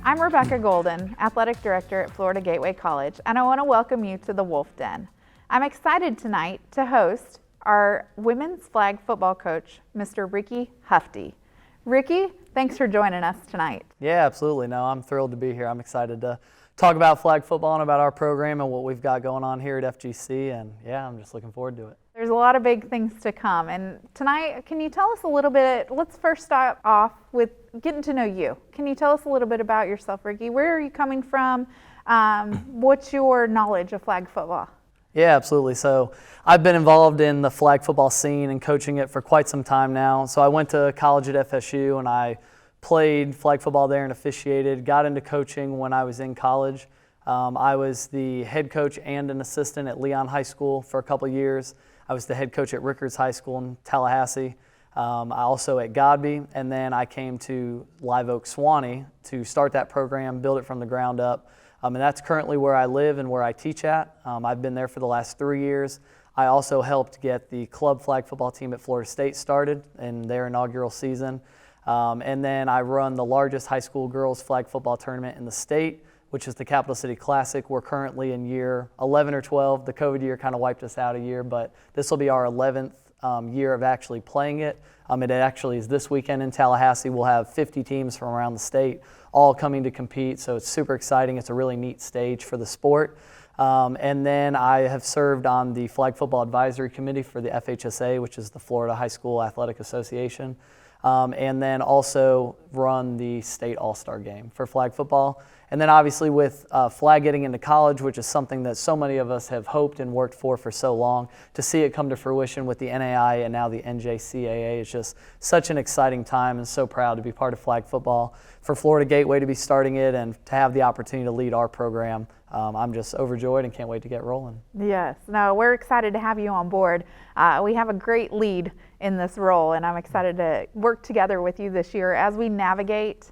I'm Rebecca Golden, Athletic Director at Florida Gateway College, and I want to welcome you to the Wolf Den. I'm excited tonight to host our women's flag football coach, Mr. Ricky Hufty. Ricky, thanks for joining us tonight. Yeah, absolutely. No, I'm thrilled to be here. I'm excited to talk about flag football and about our program and what we've got going on here at FGC, and yeah, I'm just looking forward to it. There's a lot of big things to come, and tonight, can you tell us a little bit, let's first start off with getting to know you. Can you tell us a little bit about yourself, Ricky? Where are you coming from? What's your knowledge of flag football? Yeah, absolutely. So I've been involved in the flag football scene and coaching it for quite some time now. So I went to college at FSU and I played flag football there and officiated, got into coaching when I was in college. I was the head coach and an assistant at Leon High School for a couple of years. I was the head coach at Rickards High School in Tallahassee. I also at Godby, and then I came to Live Oak Suwannee to start that program, build it from the ground up. And that's currently where I live and where I teach at. I've been there for the last 3 years. I also helped get the club flag football team at Florida State started in their inaugural season. And then I run the largest high school girls flag football tournament in the state, which is the Capital City Classic. We're currently in year 11 or 12. The COVID year kind of wiped us out a year, but this will be our 11th year of actually playing it. It actually is this weekend in Tallahassee. We'll have 50 teams from around the state all coming to compete, so it's super exciting. It's a really neat stage for the sport. And then I have served on the Flag Football Advisory Committee for the FHSA, which is the Florida High School Athletic Association, and then also run the state all-star game for flag football. And then obviously with flag getting into college, which is something that so many of us have hoped and worked for so long, to see it come to fruition with the NAI and now the NJCAA is just such an exciting time, and so proud to be part of flag football, for Florida Gateway to be starting it and to have the opportunity to lead our program. I'm just overjoyed and can't wait to get rolling. Yes, no, we're excited to have you on board. We have a great lead in this role, and I'm excited to work together with you this year as we navigate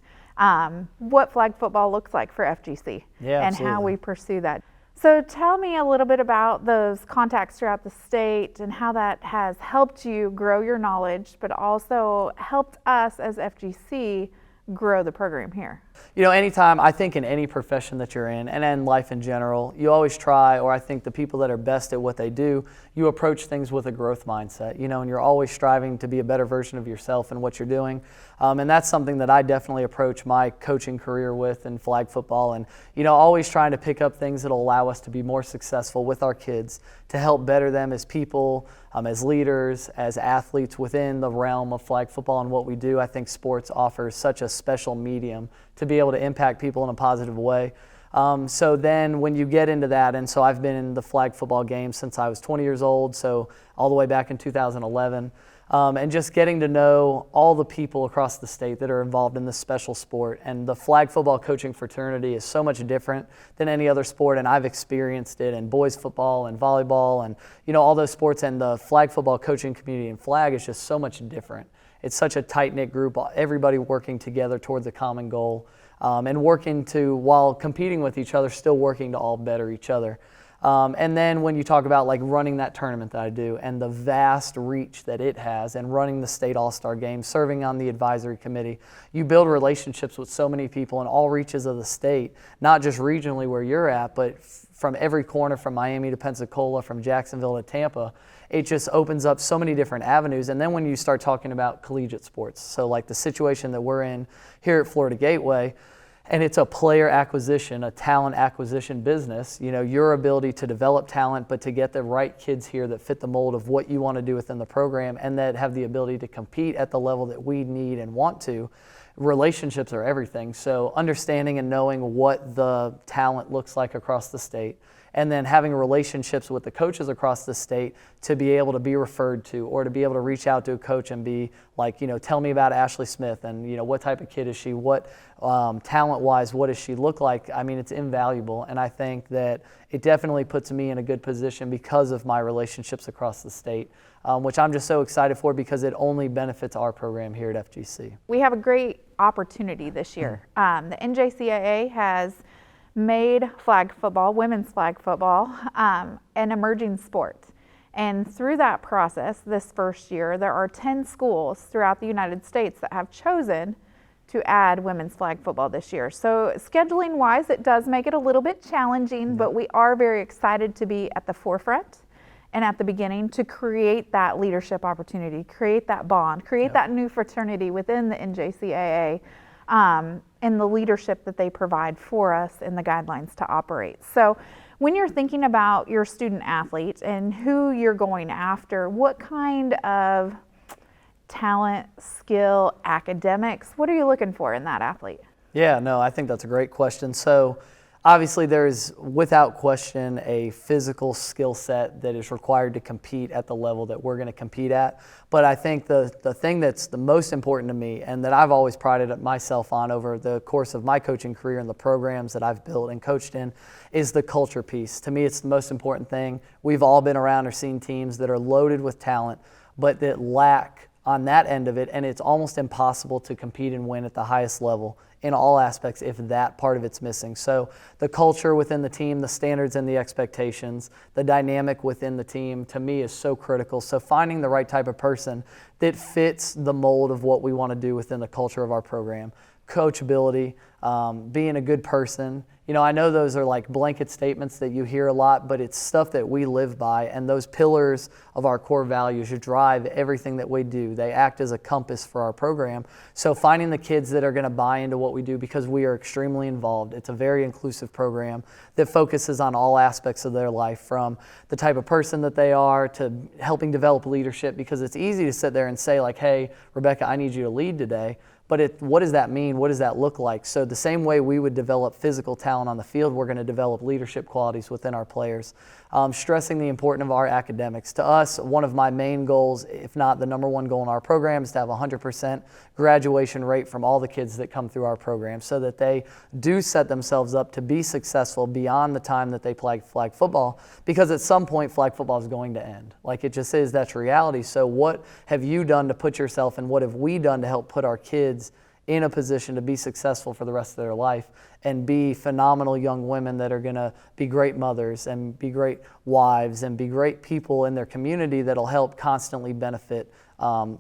what flag football looks like for FGC, and how we pursue that. So tell me a little bit about those contacts throughout the state and how that has helped you grow your knowledge, but also helped us as FGC grow the program here. You know, anytime, I think in any profession that you're in, and in life in general, you always try, or I think the people that are best at what they do, you approach things with a growth mindset, you know, and you're always striving to be a better version of yourself in what you're doing. And that's something that I definitely approach my coaching career with in flag football, and, you know, always trying to pick up things that will allow us to be more successful with our kids, to help better them as people, as leaders, as athletes within the realm of flag football and what we do. I think sports offers such a special medium to be able to impact people in a positive way. So then when you get into that, and so I've been in the flag football game since I was 20 years old, so all the way back in 2011, and just getting to know all the people across the state that are involved in this special sport. And the flag football coaching fraternity is so much different than any other sport, and I've experienced it in boys football and volleyball and, you know, all those sports, and the flag football coaching community in flag is just so much different. It's such a tight-knit group, everybody working together towards a common goal, and working to, while competing with each other, still working to all better each other. And then when you talk about like running that tournament that I do and the vast reach that it has, and running the state all-star game, serving on the advisory committee, you build relationships with so many people in all reaches of the state, not just regionally where you're at, but from every corner, from Miami to Pensacola, from Jacksonville to Tampa. It just opens up so many different avenues. And then when you start talking about collegiate sports, so like the situation that we're in here at Florida Gateway, and it's a player acquisition, a talent acquisition business, you know, your ability to develop talent, but to get the right kids here that fit the mold of what you want to do within the program and that have the ability to compete at the level that we need and want to. Relationships are everything. So understanding and knowing what the talent looks like across the state, and then having relationships with the coaches across the state to be able to be referred to, or to be able to reach out to a coach and be like, you know, tell me about Ashley Smith, and, you know, what type of kid is she, what talent-wise, what does she look like? I mean, it's invaluable, and I think that it definitely puts me in a good position because of my relationships across the state, which I'm just so excited for, because it only benefits our program here at FGC. We have a great opportunity this year. The NJCAA has made flag football, women's flag football, an emerging sport. And through that process, this first year, there are 10 schools throughout the United States that have chosen to add women's flag football this year. So scheduling wise, it does make it a little bit challenging, but we are very excited to be at the forefront and at the beginning to create that leadership opportunity, create that bond, create that new fraternity within the NJCAA, and the leadership that they provide for us and the guidelines to operate. So when you're thinking about your student athlete and who you're going after, what kind of talent, skill, academics, what are you looking for in that athlete? Yeah, no, I think that's a great question. So obviously there is without question a physical skill set that is required to compete at the level that we're going to compete at. But I think the thing that's the most important to me and that I've always prided myself on over the course of my coaching career and the programs that I've built and coached in is the culture piece. To me, it's the most important thing. We've all been around or seen teams that are loaded with talent, but that lack on that end of it, and it's almost impossible to compete and win at the highest level in all aspects if that part of it's missing. So the culture within the team, the standards and the expectations, the dynamic within the team, to me is so critical. So finding the right type of person that fits the mold of what we want to do within the culture of our program. Coachability, being a good person. You know, I know those are like blanket statements that you hear a lot, but it's stuff that we live by, and those pillars of our core values drive everything that we do. They act as a compass for our program. So finding the kids that are going to buy into what we do because we are extremely involved. It's a very inclusive program that focuses on all aspects of their life, from the type of person that they are to helping develop leadership, because it's easy to sit there and say like, hey, Rebecca, I need you to lead today. But what does that mean? What does that look like? So the same way we would develop physical talent on the field, we're going to develop leadership qualities within our players. Stressing the importance of our academics. To us, one of my main goals, if not the number one goal in our program, is to have 100% graduation rate from all the kids that come through our program, so that they do set themselves up to be successful beyond the time that they play flag football, because at some point flag football is going to end. Like it just is, that's reality. So what have you done to put yourself, and what have we done to help put our kids in a position to be successful for the rest of their life and be phenomenal young women that are going to be great mothers and be great wives and be great people in their community that'll help constantly benefit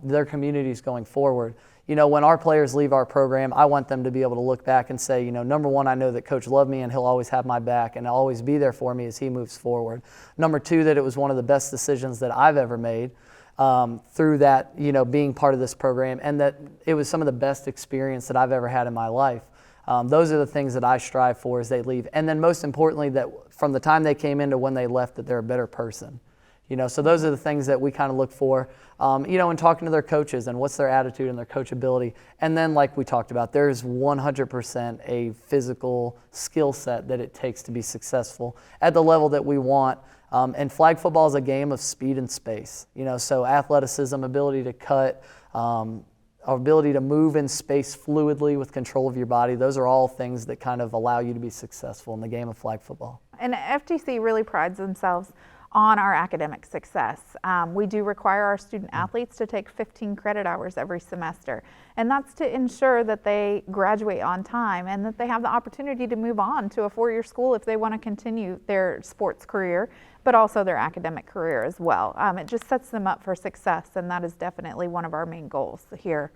their communities going forward. You know, when our players leave our program, I want them to be able to look back and say, you know, number one, I know that Coach loved me and he'll always have my back and he'll always be there for me as he moves forward. Number two, that it was one of the best decisions that I've ever made. Through that, you know, being part of this program, and that it was some of the best experience that I've ever had in my life. Those are the things that I strive for as they leave. And then most importantly, that from the time they came in to when they left, that they're a better person. You know, so those are the things that we kind of look for, you know, in talking to their coaches and what's their attitude and their coachability. And then like we talked about, there's 100% a physical skill set that it takes to be successful at the level that we want. And flag football is a game of speed and space, you know, so athleticism, ability to cut, ability to move in space fluidly with control of your body. Those are all things that kind of allow you to be successful in the game of flag football. And FGC really prides themselves on our academic success. We do require our student athletes to take 15 credit hours every semester, and that's to ensure that they graduate on time and that they have the opportunity to move on to a four-year school if they want to continue their sports career, but also their academic career as well. It just sets them up for success, and that is definitely one of our main goals here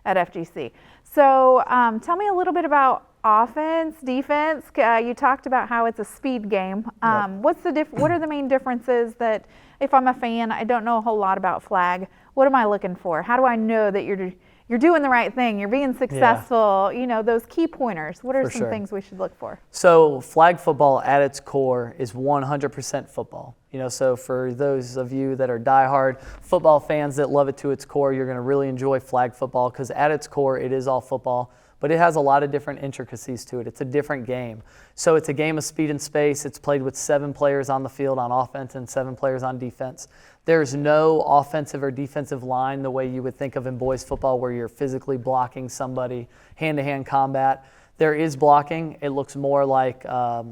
at FGC. So tell me a little bit about offense, defense. You talked about how it's a speed game. What are the main differences that, if I'm a fan, I don't know a whole lot about flag, what am I looking for? How do I know that you're doing the right thing, you're being successful? You know, those key pointers. What are some things we should look for? So flag football at its core is 100% football. You know, so for those of you that are diehard football fans that love it to its core, you're going to really enjoy flag football, because at its core it is all football, but it has a lot of different intricacies to it. It's a different game. So it's a game of speed and space. It's played with 7 players on the field on offense and 7 players on defense. There's no offensive or defensive line the way you would think of in boys football, where you're physically blocking somebody, hand-to-hand combat. There is blocking. It looks more like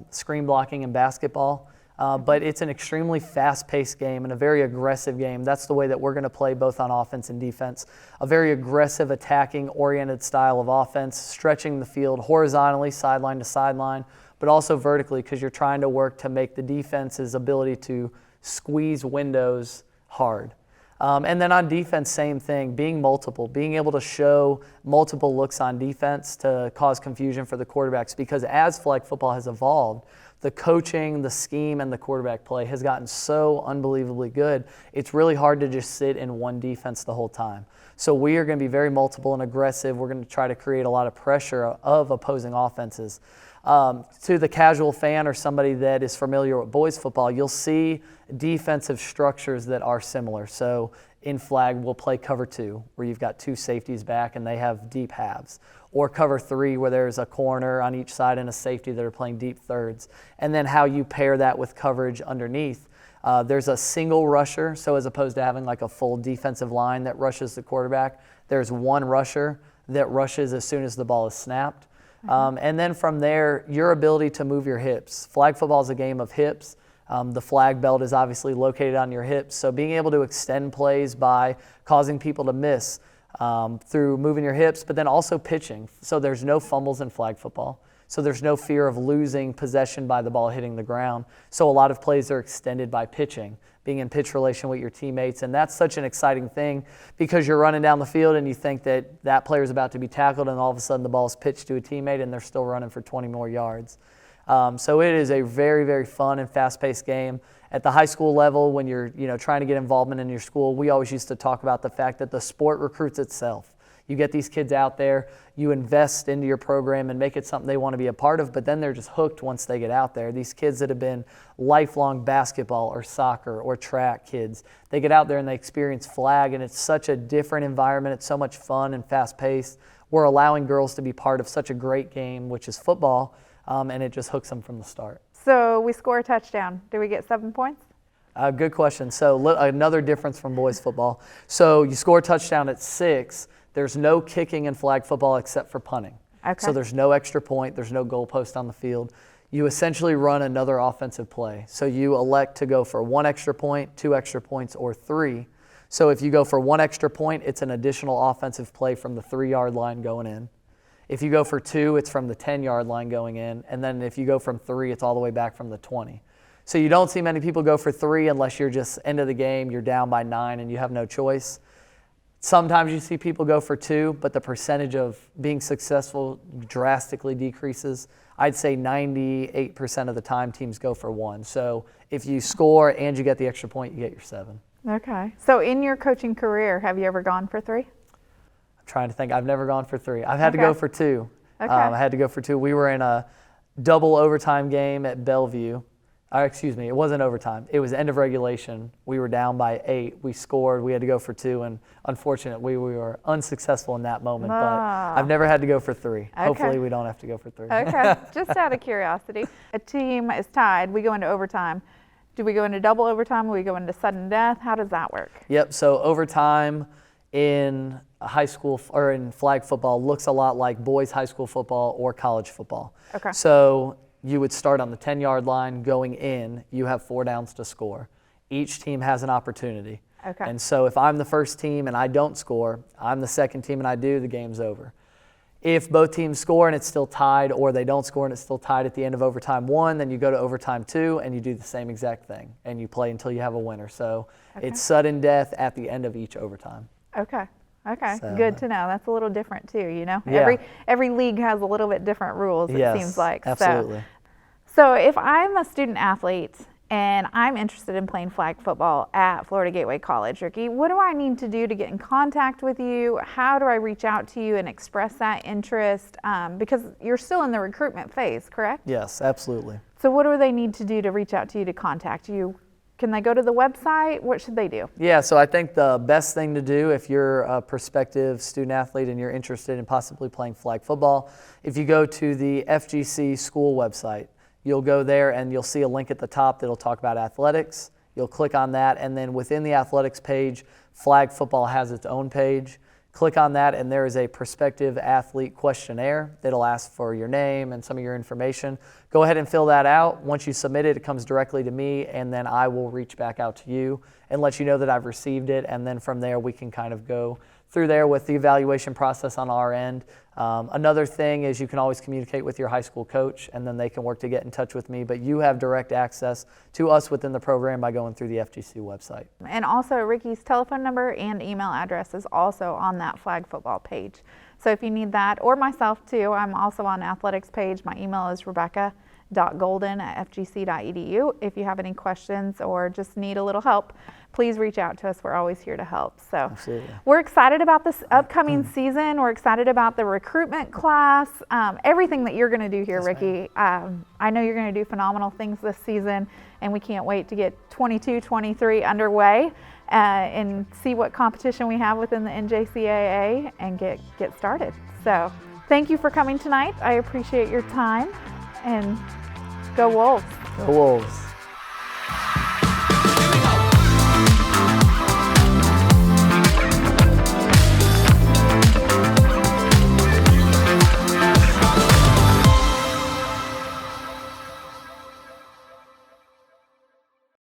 screen blocking in basketball. But it's an extremely fast-paced game and a very aggressive game. That's the way that we're going to play both on offense and defense. A very aggressive, attacking-oriented style of offense, stretching the field horizontally, sideline to sideline, but also vertically, because you're trying to work to make the defense's ability to squeeze windows hard. And then on defense, same thing, being multiple, being able to show multiple looks on defense to cause confusion for the quarterbacks, because as flag football has evolved, the coaching, the scheme, and the quarterback play has gotten so unbelievably good, it's really hard to just sit in one defense the whole time. So we are going to be very multiple and aggressive. We're going to try to create a lot of pressure of opposing offenses. To the casual fan or somebody that is familiar with boys football, you'll see defensive structures that are similar. So in flag, we'll play cover 2, where you've got 2 safeties back and they have deep halves. Or cover 3, where there's a corner on each side and a safety that are playing deep thirds. And then how you pair that with coverage underneath. There's a single rusher, so as opposed to having like a full defensive line that rushes the quarterback, there's one rusher that rushes as soon as the ball is snapped. And then from there, your ability to move your hips. Flag football is a game of hips. The flag belt is obviously located on your hips, so being able to extend plays by causing people to miss through moving your hips, but then also pitching. So there's no fumbles in flag football. So there's no fear of losing possession by the ball hitting the ground. So a lot of plays are extended by pitching, being in pitch relation with your teammates. And that's such an exciting thing, because you're running down the field and you think that that player is about to be tackled, and all of a sudden the ball is pitched to a teammate and they're still running for 20 more yards. So it is a very, very fun and fast-paced game. At the high school level, when you're trying to get involvement in your school, we always used to talk about the fact that the sport recruits itself. You get these kids out there, you invest into your program and make it something they want to be a part of, but then they're just hooked once they get out there. These kids that have been lifelong basketball or soccer or track kids, they get out there and they experience flag, and it's such a different environment. It's so much fun and fast-paced. We're allowing girls to be part of such a great game, which is football, and it just hooks them from the start. So we score a touchdown. Do we get 7 points? Good question. So another difference from boys football. So you score a touchdown at 6. There's no kicking in flag football except for punting. Okay. So there's no extra point. There's no goalpost on the field. You essentially run another offensive play. So you elect to go for 1 extra point, 2 extra points, or 3. So if you go for 1 extra point, it's an additional offensive play from the 3-yard line going in. If you go for 2, it's from the 10-yard line going in. And then if you go from 3, it's all the way back from the 20. So you don't see many people go for 3 unless you're just end of the game, you're down by 9 and you have no choice. Sometimes you see people go for 2, but the percentage of being successful drastically decreases. I'd say 98% of the time teams go for 1. So if you score and you get the extra point, you get your 7. Okay. So in your coaching career, have you ever gone for 3? I'm trying to think. I've never gone for 3. I've had to go for 2. Okay. I had to go for 2. We were in a double overtime game at Bellevue. Excuse me, it wasn't overtime. It was end of regulation. We were down by 8. We scored. We had to go for 2, and unfortunately, we were unsuccessful in that moment. But I've never had to go for 3. Okay. Hopefully, we don't have to go for 3. Okay, just out of curiosity. A team is tied. We go into overtime. Do we go into double overtime? Or we go into sudden death? How does that work? Yep. So overtime in high school or in flag football looks a lot like boys high school football or college football. Okay. So you would start on the 10-yard line going in. You have 4 downs to score. Each team has an opportunity. Okay. And so if I'm the first team and I don't score, I'm the second team and I do, the game's over. If both teams score and it's still tied, or they don't score and it's still tied at the end of overtime 1, then you go to overtime 2 and you do the same exact thing and you play until you have a winner. So it's sudden death at the end of each overtime. Okay. Okay. So, Good to know. That's a little different too, you know? Yeah. Every league has a little bit different rules, it seems like. Absolutely. So if I'm a student athlete and I'm interested in playing flag football at Florida Gateway College, Ricky, what do I need to do to get in contact with you? How do I reach out to you and express that interest? Because you're still in the recruitment phase, correct? Yes, absolutely. So what do they need to do to reach out to you to contact you? Can they go to the website? What should they do? Yeah, so I think the best thing to do if you're a prospective student athlete and you're interested in possibly playing flag football, if you go to the FGC school website, you'll go there and you'll see a link at the top that'll talk about athletics. You'll click on that, and then within the athletics page, flag football has its own page. Click on that, and there is a prospective athlete questionnaire that'll ask for your name and some of your information. Go ahead and fill that out. Once you submit it, it comes directly to me, and then I will reach back out to you and let you know that I've received it, and then from there we can kind of go through there with the evaluation process on our end. Another thing is you can always communicate with your high school coach, and then they can work to get in touch with me, but you have direct access to us within the program by going through the FGC website. And also Ricky's telephone number and email address is also on that flag football page. So if you need that, or myself too, I'm also on the athletics page. My email is rebecca.golden@fgc.edu. If you have any questions or just need a little help, please reach out to us. We're always here to help. So Absolutely. we're excited about this upcoming season. We're excited about the recruitment class, everything that you're going to do here, Yes, Ricky. I know you're going to do phenomenal things this season, and we can't wait to get 22-23 underway and see what competition we have within the NJCAA and get started. So thank you for coming tonight. I appreciate your time, and go Wolves. Go Wolves.